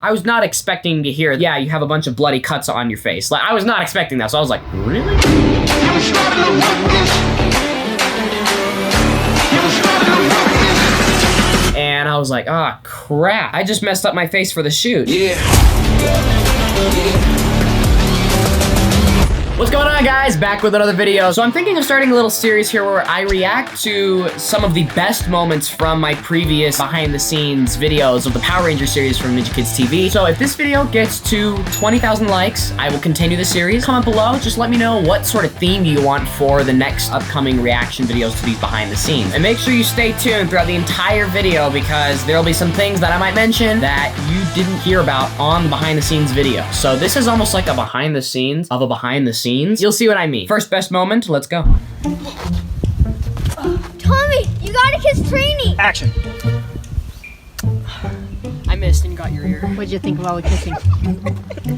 I was not expecting to hear, yeah, you have a bunch of bloody cuts on your face. Like, I was not expecting that, so I was like, really? And I was like, ah, crap. I just messed up my face for the shoot. Yeah. What's going on, guys? Back with another video. So I'm thinking of starting a little series here where I react to some of the best moments from my previous behind the scenes videos of the Power Ranger series from Ninja Kidz TV. So if this video gets to 20,000 likes, I will continue the series. Comment below, just let me know what sort of theme you want for the next upcoming reaction videos to these behind the scenes. And make sure you stay tuned throughout the entire video because there'll be some things that I might mention that you didn't hear about on the behind the scenes video. So this is almost like a behind the scenes of a behind the scenes. You'll see what I mean. First best moment, let's go. Tommy, you gotta kiss Trini. Action. I missed and got your ear. What'd you think of all the kissing?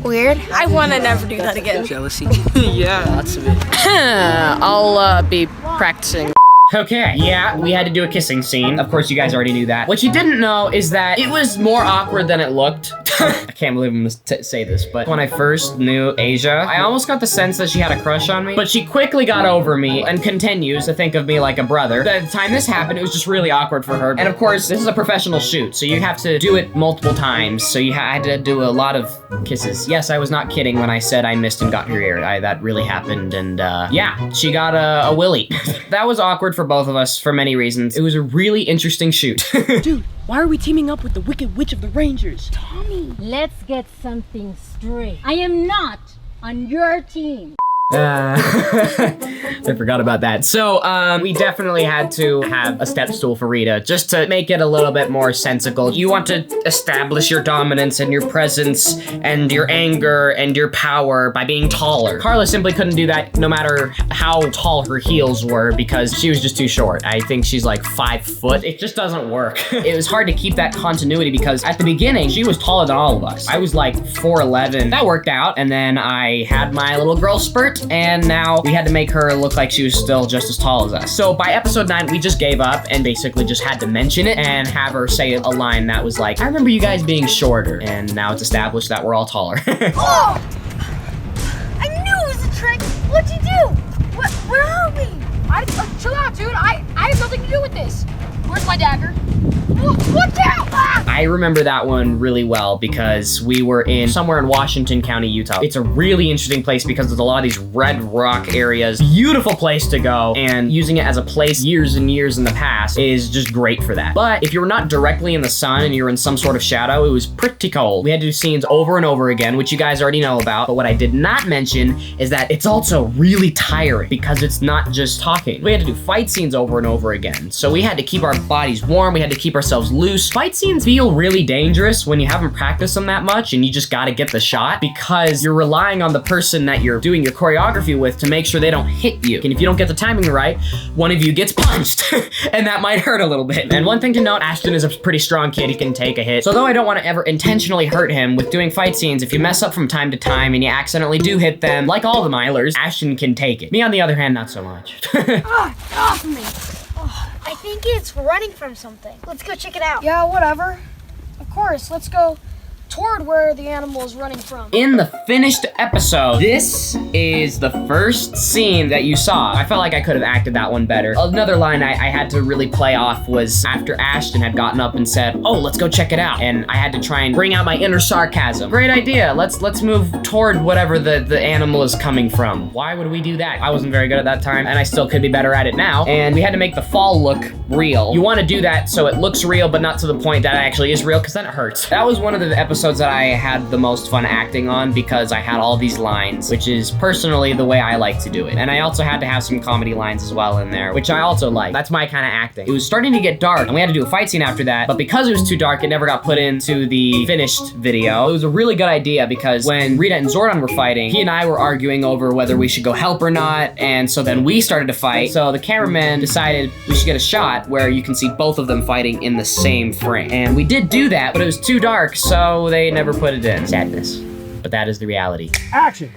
Weird. I wanna never do that again. Jealousy. Yeah, lots of it. I'll be practicing. Okay, yeah, we had to do a kissing scene. Of course, you guys already knew that. What you didn't know is that it was more awkward than it looked. I can't believe I'm gonna say this, but when I first knew Asia, I almost got the sense that she had a crush on me, but she quickly got over me and continues to think of me like a brother. By the time this happened, it was just really awkward for her. And of course, this is a professional shoot, so you have to do it multiple times, so you had to do a lot of kisses. Yes, I was not kidding when I said I missed and got her ear. That really happened, and yeah, she got a willy. That was awkward for both of us for many reasons. It was a really interesting shoot. Dude, why are we teaming up with the Wicked Witch of the Rangers? Tommy, let's get something straight. I am not on your team. I forgot about that. So, we definitely had to have a step stool for Rita, just to make it a little bit more sensical. You want to establish your dominance and your presence and your anger and your power by being taller. Carla simply couldn't do that no matter how tall her heels were because she was just too short. I think she's like 5 foot. It just doesn't work. It was hard to keep that continuity because at the beginning, she was taller than all of us. I was like 4'11". That worked out, and then I had my little girl spurt, and now we had to make her look like she was still just as tall as us. So by episode 9, we just gave up and basically just had to mention it and have her say a line that was like, I remember you guys being shorter, and now it's established that we're all taller. Oh! I knew it was a trick. What'd you do? Where are we? Chill out, dude. I have nothing to do with this. Where's my dagger? Watch out! Ah! I remember that one really well because we were somewhere in Washington County, Utah. It's a really interesting place because there's a lot of these red rock areas. Beautiful place to go, and using it as a place years and years in the past is just great for that. But if you were not directly in the sun and you're in some sort of shadow, it was pretty cold. We had to do scenes over and over again, which you guys already know about. But what I did not mention is that it's also really tiring because it's not just talking. We had to do fight scenes over and over again. So we had to keep our bodies warm. We had to keep ourselves loose. Fight scenes feel really dangerous when you haven't practiced them that much and you just gotta get the shot because you're relying on the person that you're doing your choreography with to make sure they don't hit you. And if you don't get the timing right, one of you gets punched and that might hurt a little bit. And one thing to note, Ashton is a pretty strong kid. He can take a hit. So though I don't want to ever intentionally hurt him with doing fight scenes, if you mess up from time to time and you accidentally do hit them, like all the Milers, Ashton can take it. Me on the other hand, not so much. Off me. I think it's running from something. Let's go check it out. Yeah, whatever. Of course, let's go toward where the animal is running from. In the finished episode, this is the first scene that you saw. I felt like I could have acted that one better. Another line I had to really play off was after Ashton had gotten up and said, oh, let's go check it out. And I had to try and bring out my inner sarcasm. Great idea. Let's move toward whatever the animal is coming from. Why would we do that? I wasn't very good at that time, and I still could be better at it now. And we had to make the fall look real. You want to do that so it looks real, but not to the point that it actually is real, because then it hurts. That was one of the episodes that I had the most fun acting on because I had all these lines, which is personally the way I like to do it. And I also had to have some comedy lines as well in there, which I also like. That's my kind of acting. It was starting to get dark and we had to do a fight scene after that, but because it was too dark, it never got put into the finished video. It was a really good idea because when Rita and Zordon were fighting, he and I were arguing over whether we should go help or not, and so then we started to fight. So the cameraman decided we should get a shot where you can see both of them fighting in the same frame. And we did do that, but it was too dark, so they never put it in. Sadness. But that is the reality. Action.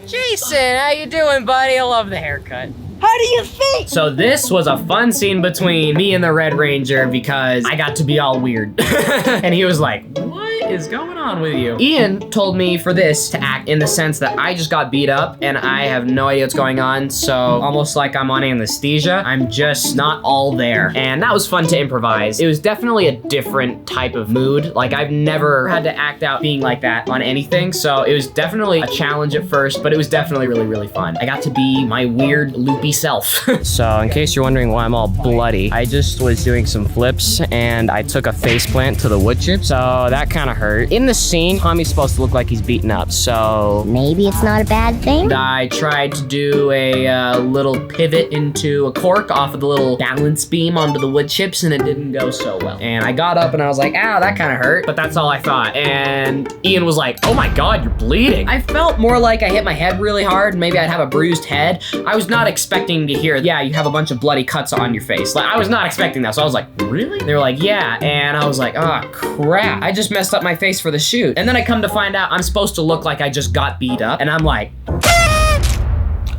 Jason, how you doing, buddy? I love the haircut. How do you think? So this was a fun scene between me and the Red Ranger because I got to be all weird. And he was like, what is going on with you? Ian told me for this to act in the sense that I just got beat up and I have no idea what's going on. So almost like I'm on anesthesia. I'm just not all there. And that was fun to improvise. It was definitely a different type of mood. Like I've never had to act out being like that on anything. So it was definitely a challenge at first, but it was definitely really, really fun. I got to be my weird loopy self. So in case you're wondering why I'm all bloody, I just was doing some flips and I took a face plant to the wood chip. So that kind of hurt. In the scene, Tommy's supposed to look like he's beaten up. So Maybe it's not a bad thing. I tried to do a little pivot into a cork off of the little balance beam onto the wood chips and it didn't go so well. And I got up and I was like, ow, that kind of hurt. But that's all I thought. And Ian was like, oh my God, you're bleeding. I felt more like I hit my head really hard. Maybe I'd have a bruised head. I was not expecting to hear, yeah, you have a bunch of bloody cuts on your face. Like I was not expecting that. So I was like, really? They were like, yeah. And I was like, oh crap. I just messed up my face for the shoot. And then I come to find out I'm supposed to look like I just got beat up. And I'm like,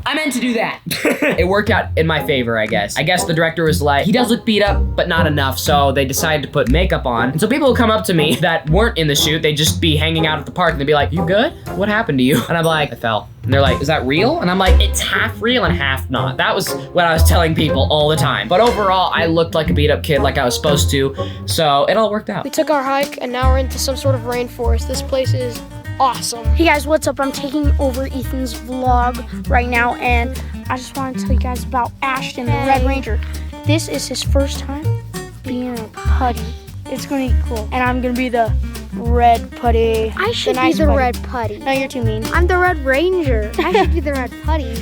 I meant to do that. It worked out in my favor, I guess. I guess the director was like, he does look beat up, but not enough. So they decided to put makeup on. And so people would come up to me that weren't in the shoot. They'd just be hanging out at the park and they'd be like, you good? What happened to you? And I'm like, I fell. And they're like, is that real? And I'm like, it's half real and half not. That was what I was telling people all the time. But overall, I looked like a beat up kid like I was supposed to. So it all worked out. We took our hike and now we're into some sort of rainforest. This place is awesome. Hey guys, what's up? I'm taking over Ethan's vlog right now and I just want to tell you guys about Ashton, the Red Ranger. This is his first time being a putty. It's gonna be cool. And I'm gonna be the red putty. I should nice be the putty. red putty. No, you're too mean. I'm the Red Ranger. I should be the red putty.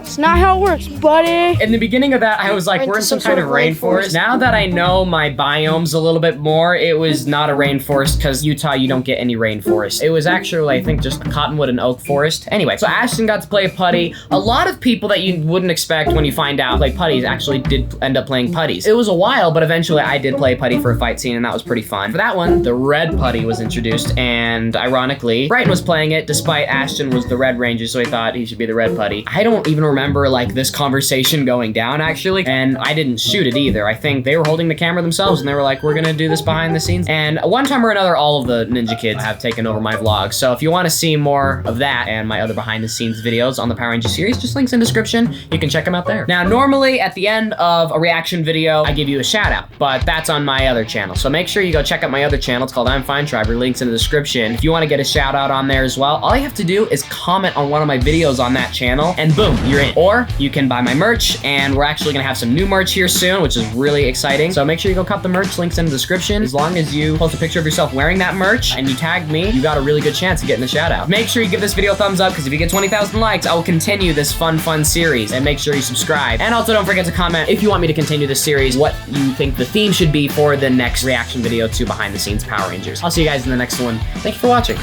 It's not how it works, buddy. In the beginning of that, I was like, we're in some kind of rainforest. Now that I know my biomes a little bit more, it was not a rainforest because Utah, you don't get any rainforest. It was actually, I think, just a cottonwood and oak forest. Anyway, so Ashton got to play putty. A lot of people that you wouldn't expect when you find out play putties actually did end up playing putties. It was a while, but eventually I did play putty for a fight scene and that was pretty fun. For that one, the red putty was introduced and ironically, Brighton was playing it despite Ashton was the Red Ranger, so he thought he should be the red putty. I don't even remember like this conversation going down actually, and I didn't shoot it either. I think they were holding the camera themselves and they were like, we're gonna do this behind the scenes. And one time or another, all of the Ninja Kids have taken over my vlog. So if you wanna see more of that and my other behind the scenes videos on the Power Ranger series, just links in description. You can check them out there. Now, normally at the end of a reaction video, I give you a shout out, but that's on my other channel. So make sure you go check out my other channel. It's called EMF Links in the description. If you wanna get a shout out on there as well, all you have to do is comment on one of my videos on that channel and boom, you're in. Or you can buy my merch, and we're actually gonna have some new merch here soon, which is really exciting. So make sure you go cop the merch, links in the description. As long as you post a picture of yourself wearing that merch and you tag me, you got a really good chance of getting a shout out. Make sure you give this video a thumbs up, because if you get 20,000 likes, I will continue this fun series. And make sure you subscribe. And also don't forget to comment if you want me to continue this series, what you think the theme should be for the next reaction video to behind the scenes Power Rangers. I'll see you guys in the next one. Thank you for watching.